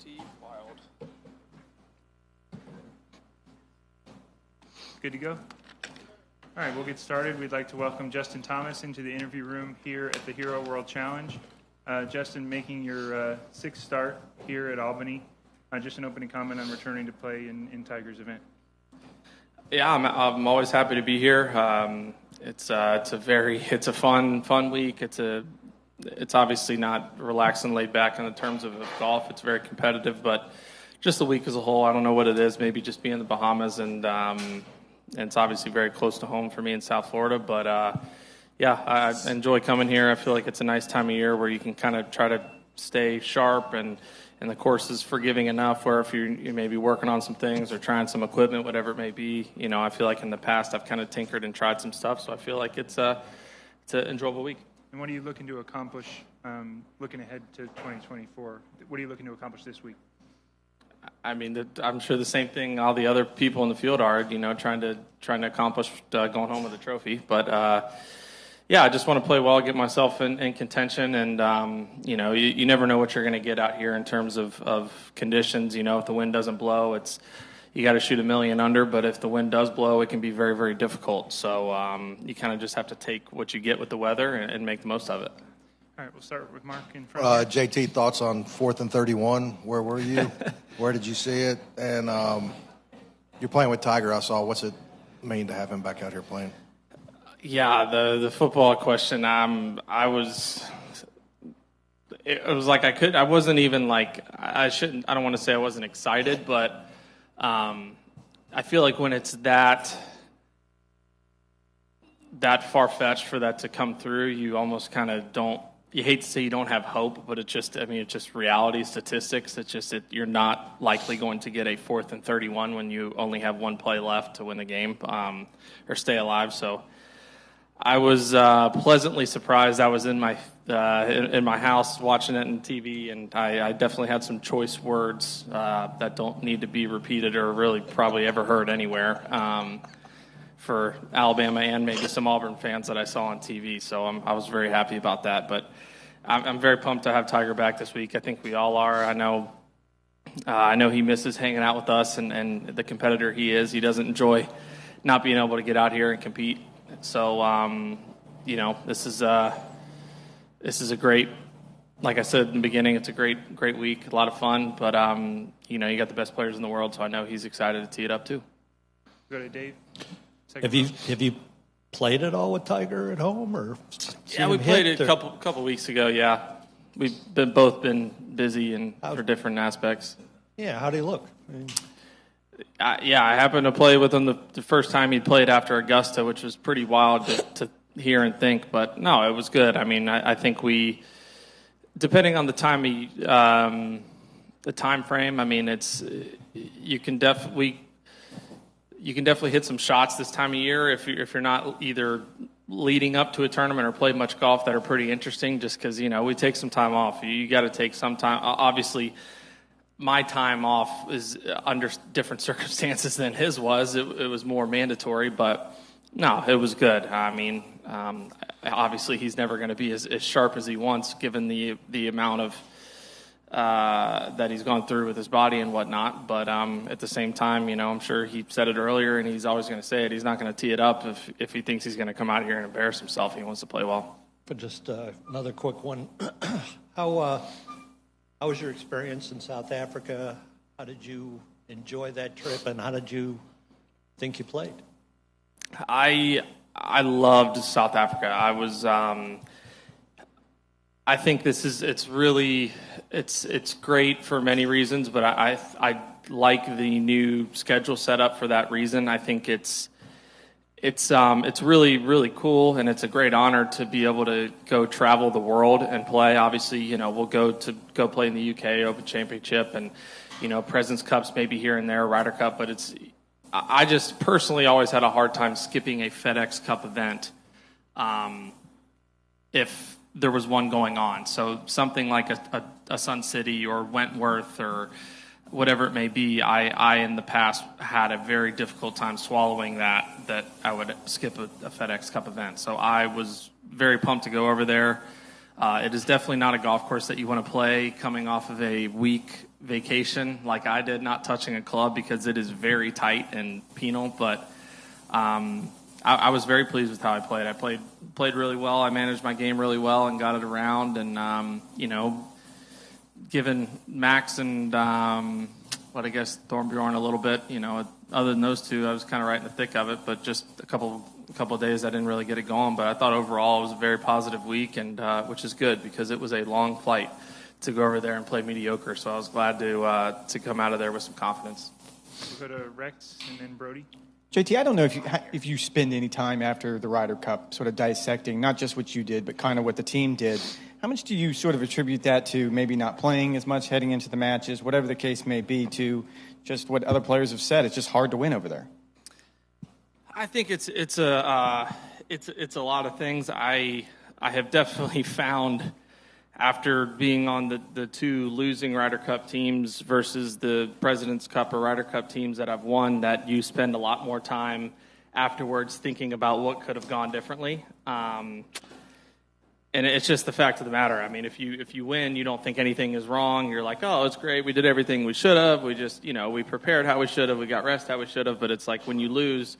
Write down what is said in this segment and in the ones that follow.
pretty wild. Good to go? All right, we'll get started. We'd like to welcome Justin Thomas into the interview room here at the Hero World Challenge. Justin, making your sixth start here at Albany. Just an opening comment on returning to play in Tigers event. Yeah, I'm always happy to be here. It's a fun week. It's obviously not relaxed and laid back in the terms of golf. It's very competitive, but just the week as a whole, I don't know what it is. Maybe just being in the Bahamas, and it's obviously very close to home for me in South Florida. But yeah, I enjoy coming here. I feel like it's a nice time of year where you can kind of try to stay sharp, and the course is forgiving enough where if you may be working on some things or trying some equipment, whatever it may be, I feel like in the past I've kind of tinkered and tried some stuff, so I feel like it's an enjoyable week. And what are you looking to accomplish, looking ahead to 2024? What are you looking to accomplish this week? I mean, I'm sure the same thing all the other people in the field are, trying to accomplish going home with a trophy. But yeah, I just want to play well, get myself in contention, and you never know what you're going to get out here in terms of conditions. If the wind doesn't blow, you got to shoot a million under, but if the wind does blow, it can be very, very difficult. So you kind of just have to take what you get with the weather and make the most of it. All right, we'll start with Mark in front. JT, thoughts on 4th and 31? Where were you? Where did you see it? And you're playing with Tiger, I saw. What's it mean to have him back out here playing? Yeah, the football question. It was like I wasn't even like I don't want to say I wasn't excited, but I feel like when it's that far-fetched for that to come through, you almost kind of don't. You hate to say you don't have hope, but it's just reality, statistics. It's just that you're not likely going to get a 4th and 31 when you only have one play left to win the game or stay alive. So I was pleasantly surprised. I was in my house watching it on TV, and I definitely had some choice words that don't need to be repeated or really probably ever heard anywhere for Alabama and maybe some Auburn fans that I saw on TV. So I was very happy about that. But I'm very pumped to have Tiger back this week. I think we all are. I know he misses hanging out with us and the competitor he is. He doesn't enjoy not being able to get out here and compete. So, this is a great, like I said in the beginning, it's a great week, a lot of fun. But, you got the best players in the world, so I know he's excited to tee it up too. Go to Dave. Have you played at all with Tiger at home, or? Yeah, we played it a couple weeks ago. Yeah, we've both been busy for different aspects. Yeah, how do you look? I happened to play with him the first time he played after Augusta, which was pretty wild to hear and think. But no, it was good. I mean, I think depending on the time frame. I mean, you can definitely hit some shots this time of year if you're not either leading up to a tournament or play much golf that are pretty interesting. Just because we take some time off. You got to take some time. Obviously, my time off is under different circumstances than his was. It was more mandatory, but no, it was good. I mean, obviously he's never going to be as sharp as he wants, given the amount of that he's gone through with his body and whatnot. But at the same time, I'm sure he said it earlier, and he's always going to say it. He's not going to tee it up if he thinks he's going to come out here and embarrass himself. He wants to play well. But just another quick one. How was your experience in South Africa? How did you enjoy that trip, and how did you think you played? I loved South Africa. I was. I think it's great for many reasons, but I like the new schedule set up for that reason. I think it's really, really cool, and it's a great honor to be able to go travel the world and play. Obviously, we'll go play in the UK Open Championship, and Presidents Cups maybe here and there, Ryder Cup. But I just personally always had a hard time skipping a FedEx Cup event if there was one going on. So something like a Sun City or Wentworth or whatever it may be, I in the past had a very difficult time swallowing that I would skip a FedEx Cup event. So I was very pumped to go over there. It is definitely not a golf course that you want to play coming off of a week vacation like I did, not touching a club, because it is very tight and penal. But I was very pleased with how I played. I played really well. I managed my game really well and got it around. And, given Max and I guess Thornbjorn a little bit, other than those two, I was kind of right in the thick of it. But just a couple of days, I didn't really get it going. But I thought overall it was a very positive week, and which is good because it was a long flight to go over there and play mediocre. So I was glad to come out of there with some confidence. We'll go to Rex and then Brody. JT, I don't know if you spend any time after the Ryder Cup sort of dissecting not just what you did, but kind of what the team did. How much do you sort of attribute that to maybe not playing as much heading into the matches, whatever the case may be, to just what other players have said? It's just hard to win over there. I think it's a lot of things. I have definitely found, after being on the two losing Ryder Cup teams versus the President's Cup or Ryder Cup teams that I've won, that you spend a lot more time afterwards thinking about what could have gone differently. And it's just the fact of the matter. I mean, if you win, you don't think anything is wrong. You're like, oh, it's great. We did everything we should have. We just, we prepared how we should have. We got rest how we should have. But it's like when you lose,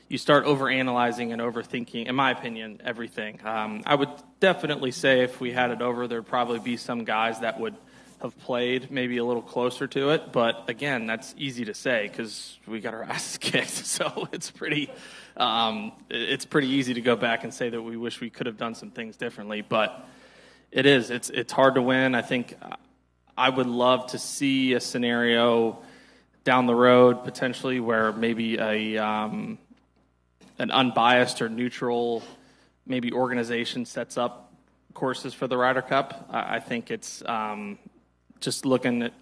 you start overanalyzing and overthinking, in my opinion, everything. I would definitely say if we had it over, there'd probably be some guys that would have played maybe a little closer to it. But, again, that's easy to say because we got our asses kicked. So it's pretty easy to go back and say that we wish we could have done some things differently. But it's hard to win. I think I would love to see a scenario down the road potentially where maybe an unbiased or neutral maybe organization sets up courses for the Ryder Cup. I think it's just looking at,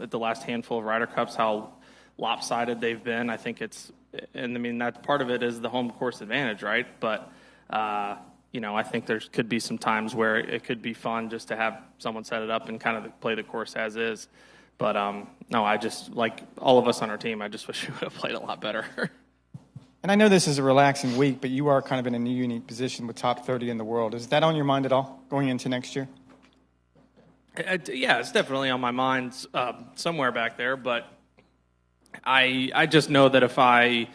at the last handful of Ryder Cups, how lopsided they've been. I think that part of it is the home course advantage, right? But, I think there could be some times where it could be fun just to have someone set it up and kind of play the course as is. But, no, I just, like all of us on our team, I just wish we would have played a lot better. And I know this is a relaxing week, but you are kind of in a new, unique position with top 30 in the world. Is that on your mind at all going into next year? Yeah, it's definitely on my mind somewhere back there. But I just know that if I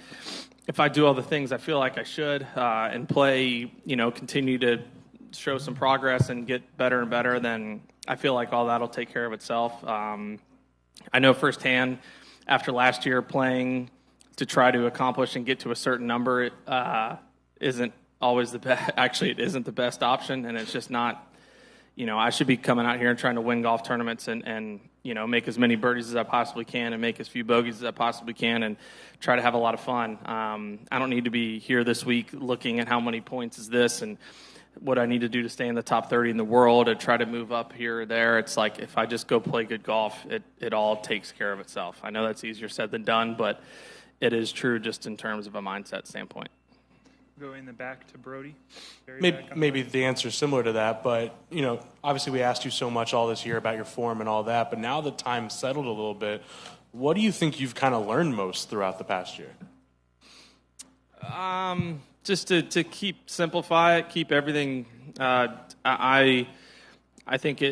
do all the things I feel like I should and play, continue to show some progress and get better and better, then I feel like all that'll take care of itself. I know firsthand after last year playing to try to accomplish and get to a certain number isn't always the best. Actually, it isn't the best option, and it's just not. I should be coming out here and trying to win golf tournaments and make as many birdies as I possibly can and make as few bogeys as I possibly can and try to have a lot of fun. I don't need to be here this week looking at how many points is this and what I need to do to stay in the top 30 in the world and try to move up here or there. It's like if I just go play good golf, it all takes care of itself. I know that's easier said than done, but it is true just in terms of a mindset standpoint. Go in the back to Brody. Maybe the answer is similar to that, but obviously we asked you so much all this year about your form and all that, but now that time's settled a little bit, what do you think you've kind of learned most throughout the past year? Just to simplify it, keep everything. I think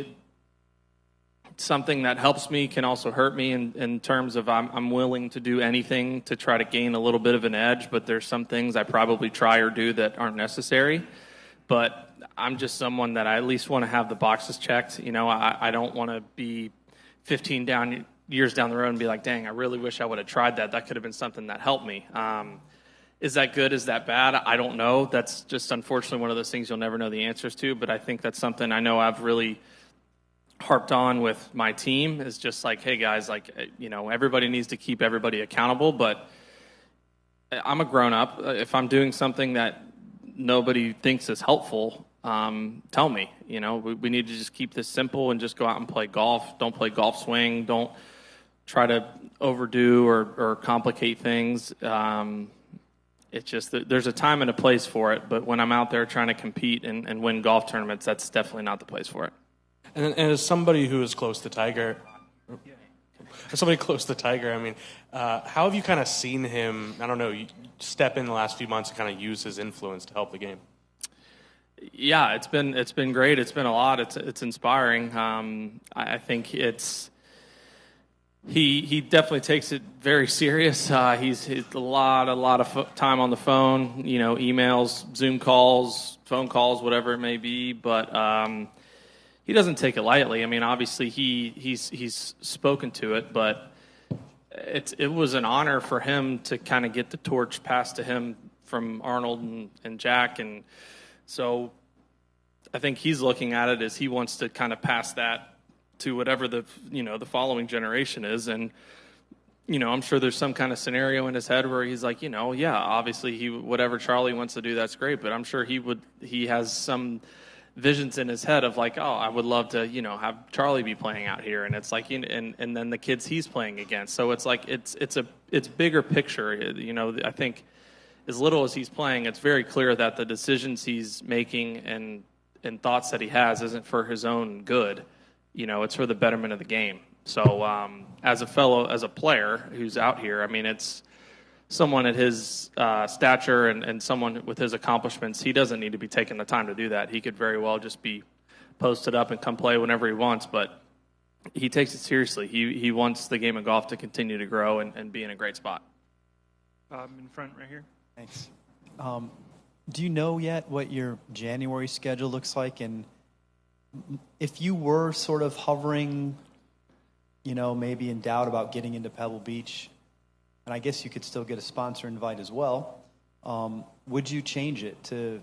something that helps me can also hurt me in terms of I'm willing to do anything to try to gain a little bit of an edge, but there's some things I probably try or do that aren't necessary. But I'm just someone that I at least want to have the boxes checked. I don't want to be 15 years down the road and be like, dang, I really wish I would have tried that. That could have been something that helped me. Is that good? Is that bad? I don't know. That's just unfortunately one of those things you'll never know the answers to, but I think that's something I know I've really harped on with my team is just like, hey guys, everybody needs to keep everybody accountable, but I'm a grown up. If I'm doing something that nobody thinks is helpful, tell me. We need to just keep this simple and just go out and play golf. Don't play golf swing. Don't try to overdo or complicate things. It's just that there's a time and a place for it, but when I'm out there trying to compete and win golf tournaments, that's definitely not the place for it. And as somebody who is close to Tiger, I mean, how have you kind of seen him, step in the last few months and kind of use his influence to help the game? Yeah, it's been great. It's been a lot. It's inspiring. I think he definitely takes it very serious. He's a lot of time on the phone. Emails, Zoom calls, phone calls, whatever it may be. But he doesn't take it lightly. I mean, obviously he's spoken to it, but it was an honor for him to kind of get the torch passed to him from Arnold and Jack, and so I think he's looking at it as he wants to kind of pass that to whatever the following generation is. And I'm sure there's some kind of scenario in his head where he's like, yeah, obviously whatever Charlie wants to do, that's great, but I'm sure he has some visions in his head of like, oh, I would love to have Charlie be playing out here, and it's like, and then the kids he's playing against. So it's like it's bigger picture. I think as little as he's playing, it's very clear that the decisions he's making and thoughts that he has isn't for his own good. It's for the betterment of the game. So as a player who's out here, I mean, it's someone at his stature and someone with his accomplishments, he doesn't need to be taking the time to do that. He could very well just be posted up and come play whenever he wants, but he takes it seriously. He wants the game of golf to continue to grow and be in a great spot. Bob in front right here. Thanks. Do you know yet what your January schedule looks like? And if you were sort of hovering, maybe in doubt about getting into Pebble Beach, and I guess you could still get a sponsor invite as well, would you change it to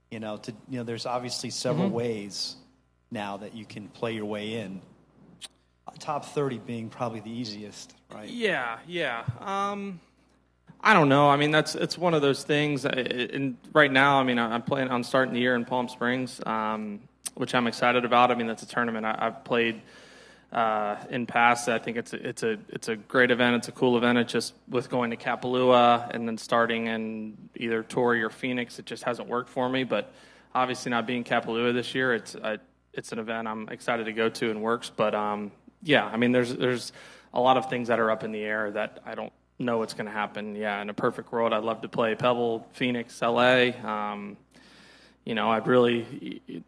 there's obviously several ways now that you can play your way in. Top 30 being probably the easiest, right? Yeah. I don't know. I mean, it's one of those things. And right now, I mean, I'm planning on starting the year in Palm Springs, which I'm excited about. I mean, that's a tournament I've played in past. I think it's a great event. It's a cool event. It's just with going to Kapalua and then starting in either Torrey or Phoenix, it just hasn't worked for me. But obviously, not being Kapalua this year, it's an event I'm excited to go to and works. But yeah, I mean, there's a lot of things that are up in the air that I don't know what's going to happen. Yeah, in a perfect world, I'd love to play Pebble, Phoenix, LA. I'd really,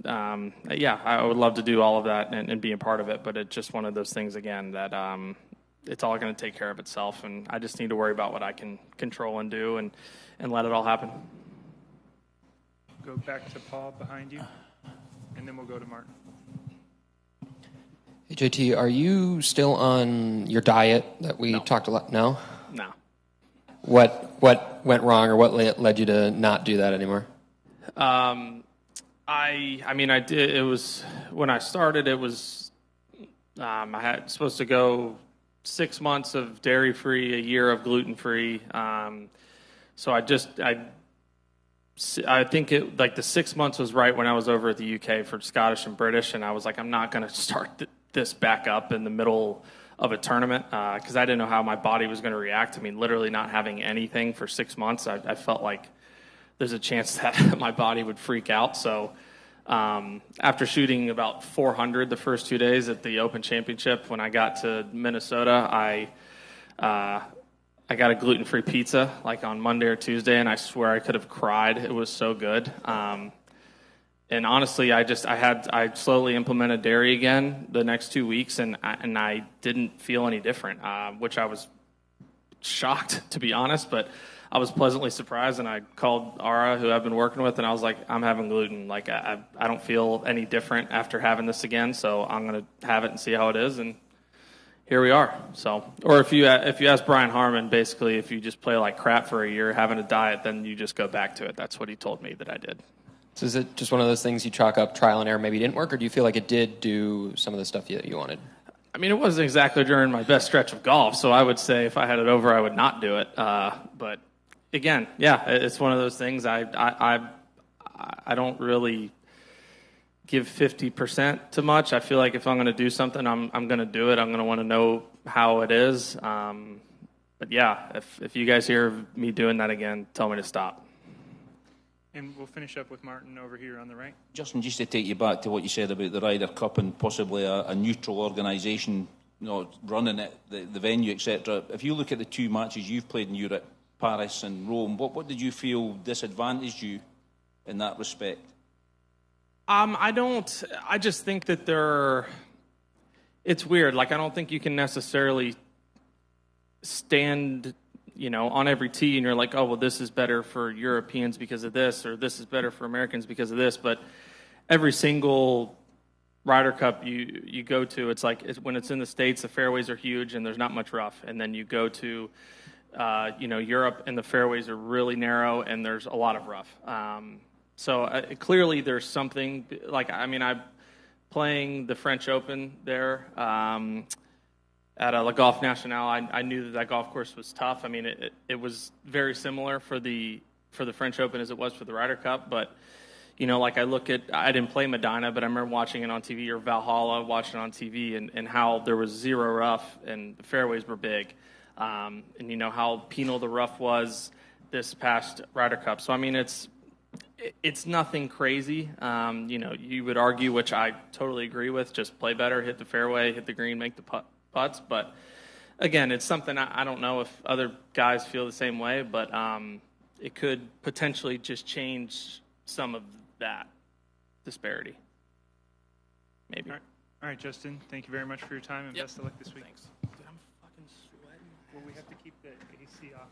I would love to do all of that and be a part of it. But it's just one of those things again that it's all going to take care of itself, and I just need to worry about what I can control and do, and let it all happen. Go back to Paul behind you, and then we'll go to Martin. Hey, JT, are you still on your diet that we talked a lot? No? No. What went wrong, or what led you to not do that anymore? I did. It was when I started. It was I had supposed to go 6 months of dairy free, a year of gluten free. So I think the 6 months was right when I was over at the UK for Scottish and British, and I was like, I'm not going to start this back up in the middle of a tournament because I didn't know how my body was going to react. I mean, literally not having anything for 6 months, I felt like there's a chance that my body would freak out. So after shooting about 400 the first 2 days at the Open Championship, when I got to Minnesota, I got a gluten-free pizza like on Monday or Tuesday, and I swear I could have cried. It was so good. And honestly, I slowly implemented dairy again the next 2 weeks, and I didn't feel any different, which I was shocked, to be honest, but I was pleasantly surprised, and I called Ara, who I've been working with, and I was like, I'm having gluten. Like, I don't feel any different after having this again, so I'm going to have it and see how it is, and here we are. So, or if you ask Brian Harmon, basically, if you just play like crap for a year, having a diet, then you just go back to it. That's what he told me that I did. So is it just one of those things you chalk up trial and error, maybe didn't work, or do you feel like it did do some of the stuff you wanted? I mean, it wasn't exactly during my best stretch of golf, so I would say if I had it over, I would not do it. But again, yeah, it's one of those things. I don't really give 50% too much. I feel like if I'm going to do something, I'm going to do it. I'm going to want to know how it is. But yeah, if you guys hear me doing that again, tell me to stop. And we'll finish up with Martin over here on the right. Justin, just to take you back to what you said about the Ryder Cup and possibly a neutral organisation, running it, the venue, etc. If you look at the two matches you've played in Europe, Paris and Rome, what did you feel disadvantaged you in that respect? I don't. I just think that it's weird. Like, I don't think you can necessarily stand, on every tee and you're like, oh, well, this is better for Europeans because of this, or this is better for Americans because of this. But every single Ryder Cup you go to, it's like when it's in the States, the fairways are huge and there's not much rough. And then you go to, Europe, and the fairways are really narrow and there's a lot of rough. So clearly there's something, I'm playing the French Open there at La Golf National. I knew that golf course was tough. I mean, it was very similar for the French Open as it was for the Ryder Cup. But, I didn't play Medina, but I remember watching it on TV, or Valhalla, watching it on TV, and how there was zero rough and the fairways were big. And how penal the rough was this past Ryder Cup. So, I mean, it's nothing crazy. You would argue, which I totally agree with, just play better, hit the fairway, hit the green, make the putts. But again, it's something I don't know if other guys feel the same way, but it could potentially just change some of that disparity. Maybe. All right, Justin, thank you very much for your time, and best of luck this week. Thanks. Dude, I'm fucking sweating. Well, we have to keep the AC off.